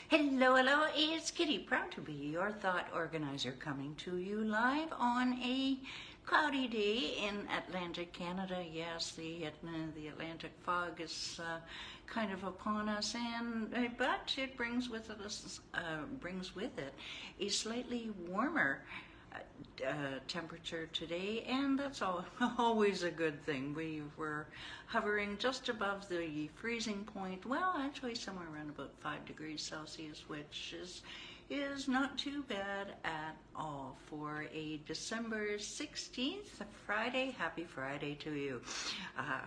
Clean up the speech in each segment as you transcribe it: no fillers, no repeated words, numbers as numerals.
Hello, hello, it's Kitti, proud to be your thought organizer, coming to you live on a cloudy day in Atlantic Canada. Yes, the Atlantic fog is kind of upon us, but it brings with it a slightly warmer temperature today, and that's always a good thing. We were hovering just above the freezing point, well, actually somewhere around about 5 degrees Celsius, which is not too bad at all for a December 16th Friday. Happy Friday to you.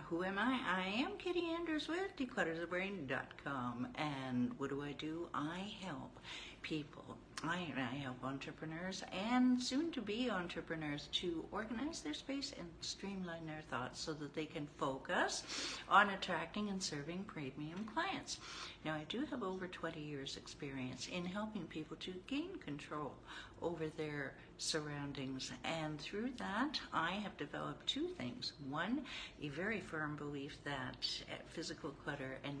Who am I? I am Kitti Anders with declutterthebrain.com, and what do? I help people. I help entrepreneurs and soon-to-be entrepreneurs to organize their space and streamline their thoughts so that they can focus on attracting and serving premium clients. Now, I do have over 20 years experience in helping people to gain control over their surroundings, and through that I have developed two things. One, a very firm belief that physical clutter and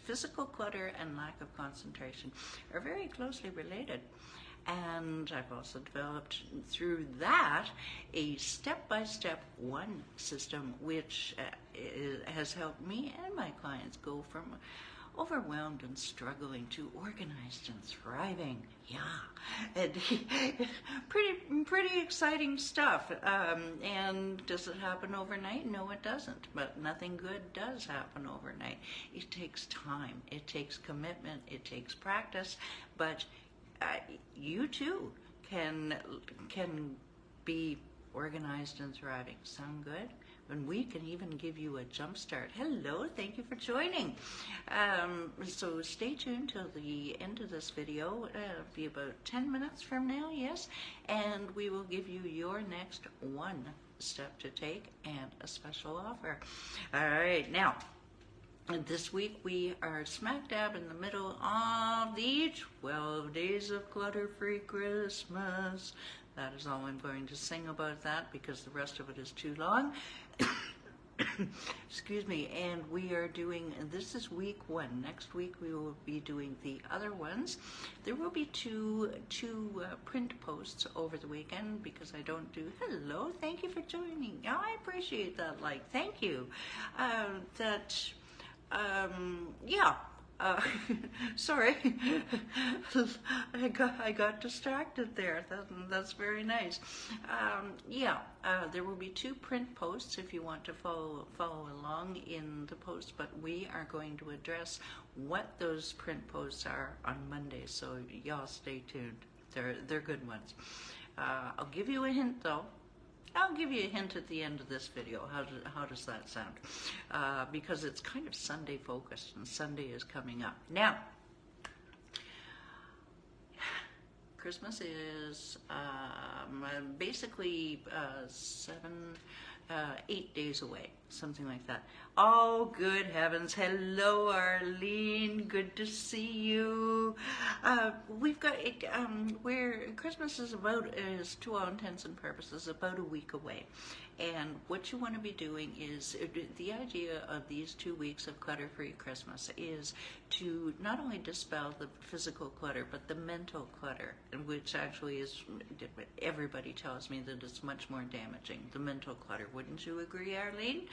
physical clutter and lack of concentration are very closely related. And I've also developed through that a step-by-step one system, which has helped me and my clients go from overwhelmed and struggling to organized and thriving. Yeah, and pretty exciting stuff. And does it happen overnight? No, it doesn't. But nothing good does happen overnight. It takes time. It takes commitment. It takes practice. But you too can be organized and thriving. Sound good? And we can even give you a jump start. Hello, thank you for joining. So stay tuned till the end of this video. It'll be about 10 minutes from now, yes, and we will give you your next one step to take and a special offer. All right, now, this week we are smack dab in the middle of the 12 Days of Clutter-free Christmas. That is all I'm going to sing about that, because the rest of it is too long. Excuse me. And we are doing, this is week one. Next week we will be doing the other ones. There will be two print posts over the weekend, because I don't do, hello, thank you for joining. Oh, I appreciate that, thank you. Yeah. Sorry, I got distracted there. That's very nice. There will be two print posts if you want to follow along in the post, but we are going to address what those print posts are on Monday, so y'all stay tuned. They're good ones. I'll give you a hint though. I'll give you a hint at the end of this video. How does that sound? Because it's kind of Sunday focused, and Sunday is coming up. Now, Christmas is basically 8 days away, something like that. Oh, good heavens. Hello, Arlene. Good to see you. We've got it, where Christmas is to all intents and purposes, about a week away. And what you want to be doing is, the idea of these 2 weeks of clutter-free Christmas is to not only dispel the physical clutter, but the mental clutter, which actually is, everybody tells me that it's much more damaging, the mental clutter. Wouldn't you agree, Arlene?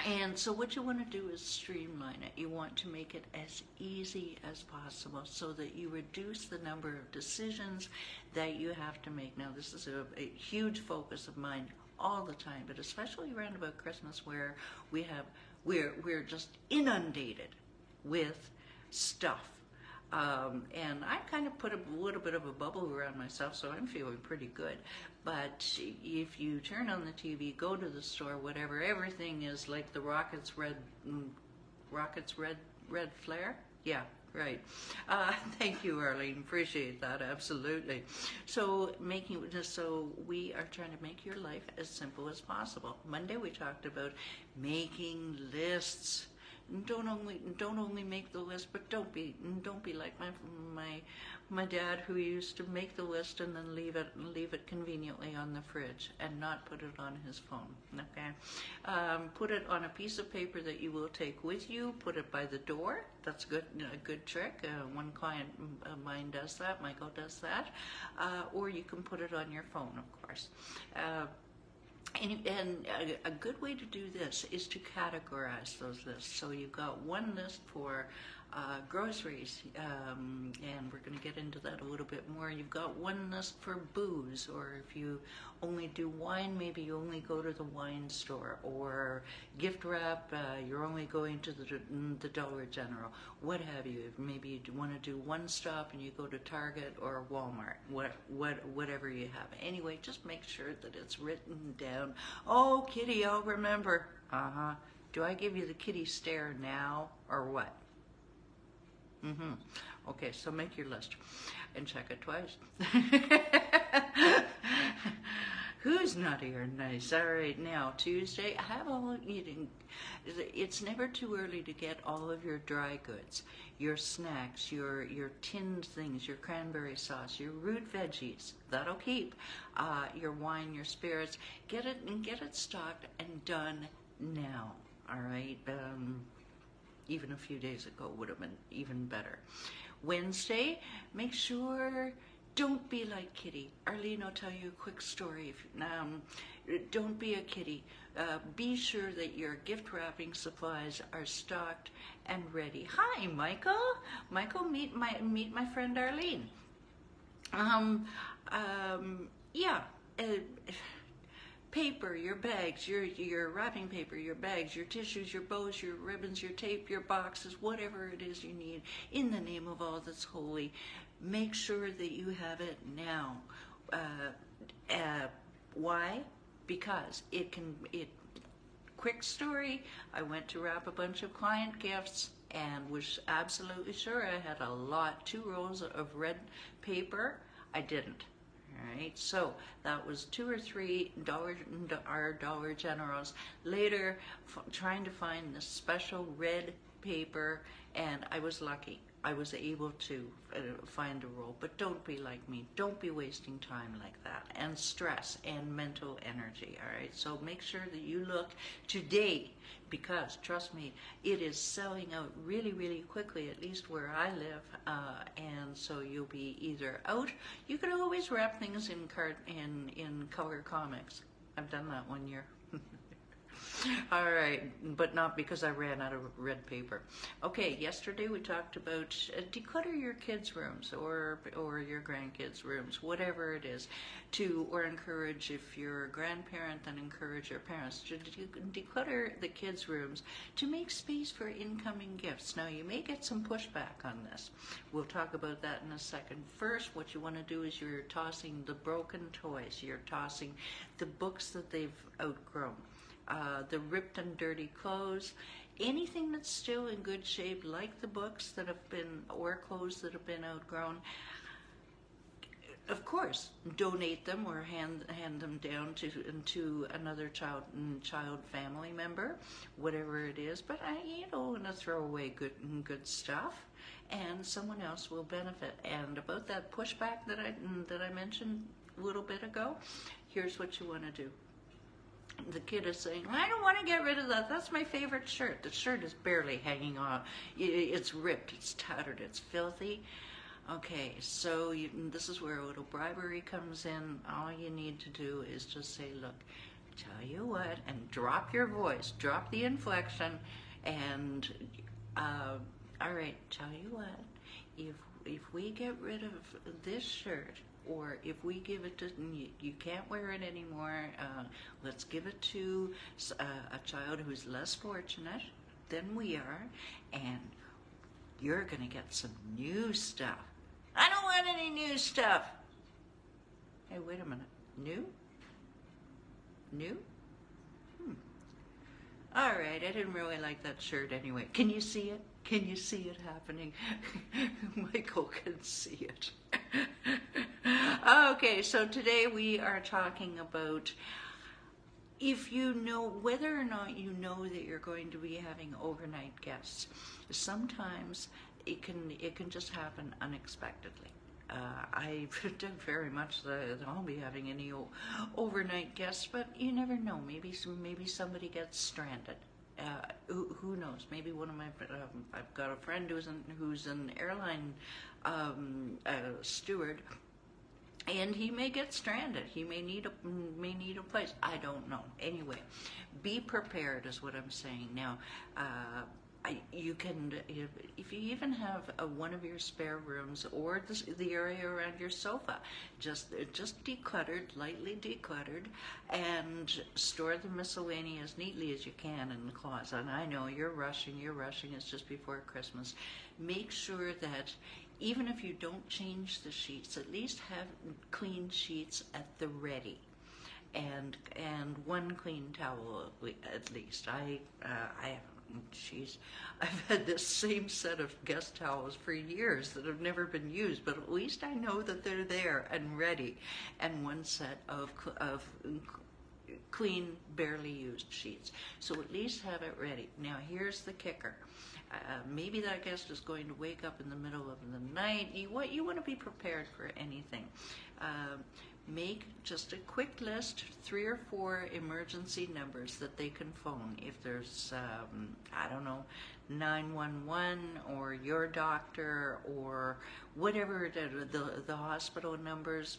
And so what you want to do is streamline it. You want to make it as easy as possible so that you reduce the number of decisions that you have to make. Now, this is a huge focus of mine all the time, but especially around about Christmas, where we're just inundated with stuff. And I kind of put a little bit of a bubble around myself, so I'm feeling pretty good. But if you turn on the TV, go to the store, whatever, everything is like the Rockets red flare. Yeah, right. Thank you, Arlene. Appreciate that. Absolutely. So we are trying to make your life as simple as possible. Monday we talked about making lists. don't only make the list, but don't be like my dad, who used to make the list and then leave it conveniently on the fridge and not put it on his phone. Okay, put it on a piece of paper that you will take with you. Put it by the door. That's a good trick. One client of mine does that. Michael does that. Or you can put it on your phone, of course. And a good way to do this is to categorize those lists. So you've got one list for groceries, and we're going to get into that a little bit more. You've got one list for booze, or if you only do wine, maybe you only go to the wine store, or gift wrap, you're only going to the Dollar General, what have you. Maybe you want to do one stop and you go to Target or Walmart, whatever you have. Anyway, just make sure that it's written down. Oh, Kitti, I'll remember. Do I give you the Kitti stare now, or what? Okay, so make your list and check it twice. Who's naughty or nice? All right, now Tuesday, have all eating. It's never too early to get all of your dry goods, your snacks, your tinned things, your cranberry sauce, your root veggies. That'll keep. Your wine, your spirits. Get it stocked and done now. All right. Even a few days ago would have been even better. Wednesday, make sure, don't be like Kitti. Arlene will tell you a quick story. Don't be a Kitti. Be sure that your gift wrapping supplies are stocked and ready. Hi, Michael. Michael, meet my friend Arlene. Yeah. Paper, your bags, your wrapping paper, your bags, your tissues, your bows, your ribbons, your tape, your boxes, whatever it is you need, in the name of all that's holy, make sure that you have it now. Why? Because quick story, I went to wrap a bunch of client gifts and was absolutely sure I had 2 rolls of red paper. I didn't. All right, so that was $2 or $3 our Dollar Generals. Later, trying to find this special red paper, and I was lucky. I was able to find a roll, but don't be like me. Don't be wasting time like that, and stress and mental energy, all right? So make sure that you look today, because trust me, it is selling out really, really quickly, at least where I live, and so you'll be either out. You could always wrap things in color comics. I've done that one year. All right, but not because I ran out of red paper. Okay, yesterday we talked about declutter your kids' rooms or your grandkids' rooms, whatever it is, or encourage, if you're a grandparent, then encourage your parents to declutter the kids' rooms to make space for incoming gifts. Now, you may get some pushback on this. We'll talk about that in a second. First, what you want to do is you're tossing the broken toys. You're tossing the books that they've outgrown. The ripped and dirty clothes, anything that's still in good shape, like the books that have been, or clothes that have been outgrown. Of course, donate them or hand them down to another child family member, whatever it is. But you don't want to throw away good stuff, and someone else will benefit. And about that pushback that I mentioned a little bit ago, here's what you want to do. The kid is saying, I don't want to get rid of that. That's my favorite shirt. The shirt is barely hanging on. It's ripped. It's tattered. It's filthy. Okay, so this is where a little bribery comes in. All you need to do is just say, look, tell you what, and drop your voice. Drop the inflection. And, all right, tell you what, if we get rid of this shirt, or if we give it to, you can't wear it anymore, let's give it to a child who's less fortunate than we are, and you're going to get some new stuff. I don't want any new stuff. Hey, wait a minute. New? New? All right, I didn't really like that shirt anyway. Can you see it? Can you see it happening? Michael can see it. Okay, so today we are talking about if you know whether or not you know that you're going to be having overnight guests, sometimes it can just happen unexpectedly. I doubt very much that I'll be having any overnight guests, but you never know. Maybe somebody gets stranded. Who knows? Maybe one of my I've got a friend who's an airline steward, and he may get stranded. He may need a place. I don't know. Anyway, be prepared is what I'm saying. Now, you can, if you even have one of your spare rooms or the area around your sofa, just decluttered, lightly decluttered, and store the miscellaneous neatly as you can in the closet. And I know you're rushing. It's just before Christmas. Make sure that even if you don't change the sheets, at least have clean sheets at the ready, and one clean towel at least. I've had this same set of guest towels for years that have never been used, but at least I know that they're there and ready, and one set of clean, barely used sheets. So at least have it ready. Now here's the kicker. Maybe that guest is going to wake up in the middle of the night. You want to be prepared for anything. Make just a quick list, 3 or 4 emergency numbers that they can phone. If there's, I don't know, 911 or your doctor or whatever, the hospital numbers,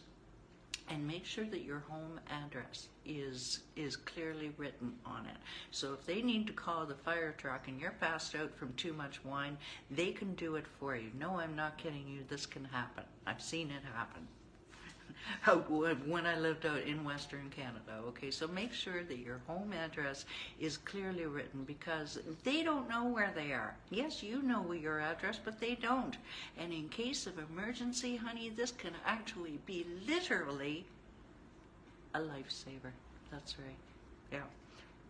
and make sure that your home address is clearly written on it. So if they need to call the fire truck and you're passed out from too much wine, they can do it for you. No, I'm not kidding you. This can happen. I've seen it happen when I lived out in Western Canada. Okay, so make sure that your home address is clearly written, because they don't know where they are. Yes, you know your address, but they don't. And in case of emergency, honey, this can actually be literally a lifesaver. That's right. Yeah.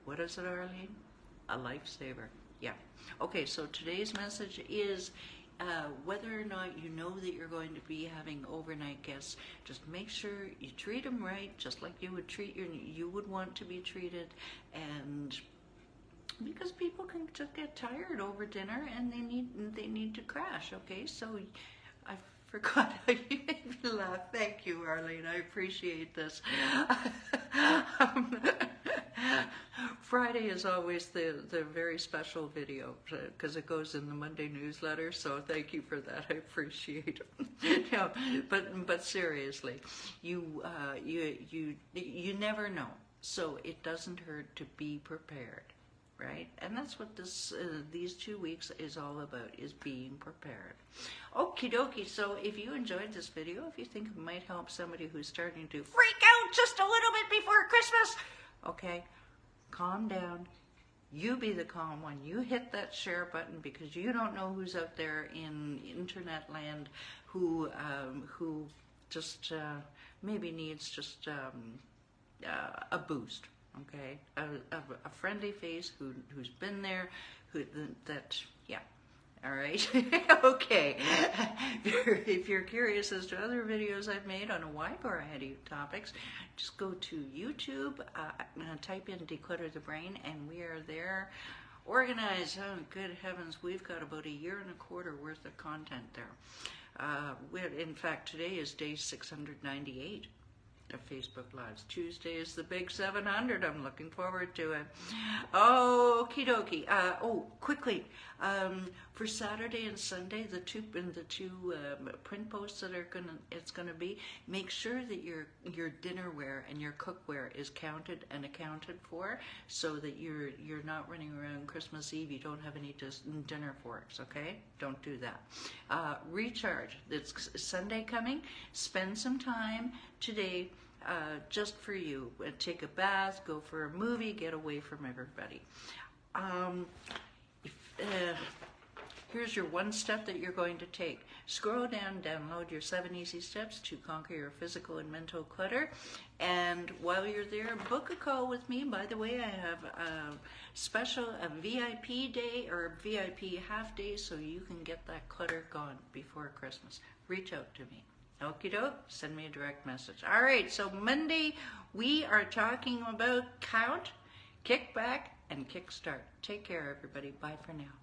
What is it, Arlene? A lifesaver. Yeah. Okay, so today's message is whether or not you know that you're going to be having overnight guests, just make sure you treat them right, just like you would want to be treated. And because people can just get tired over dinner and they need to crash. Okay, so I forgot how you made me laugh. Thank you, Arlene. I appreciate this. Friday is always the very special video, because it goes in the Monday newsletter, so thank you for that. I appreciate it. No, but seriously, you never know, so it doesn't hurt to be prepared, right? And that's what these 2 weeks is all about, is being prepared. Okie dokie. So if you enjoyed this video, if you think it might help somebody who's starting to freak out just a little bit before Christmas, okay, calm down. You be the calm one. You hit that share button, because you don't know who's out there in internet land who just maybe needs just a boost. Okay, a friendly face who's been there, yeah. All right. Okay. If you're curious as to other videos I've made on a wide variety of topics, just go to YouTube, type in Declutter the Brain, and we are there. Organized. Oh, good heavens, we've got about 1.25 years worth of content there. In fact, today is day 698 of Facebook Lives. Tuesday is the big 700. I'm looking forward to it. Okie dokie. Quickly, for Saturday and Sunday, the two print posts that it's gonna be, make sure that your dinnerware and your cookware is counted and accounted for, so that you're not running around Christmas Eve. You don't have any dinner forks. Okay, don't do that. Recharge. It's Sunday coming. Spend some time today just for you. Take a bath, go for a movie, get away from everybody. Here's your one step that you're going to take. Scroll down, download your 7 easy steps to conquer your physical and mental clutter. And while you're there, book a call with me. By the way, I have a VIP day or VIP half day, so you can get that clutter gone before Christmas. Reach out to me. Okie doke, send me a direct message. All right, so Monday we are talking about count, kick back, and kickstart. Take care, everybody. Bye for now.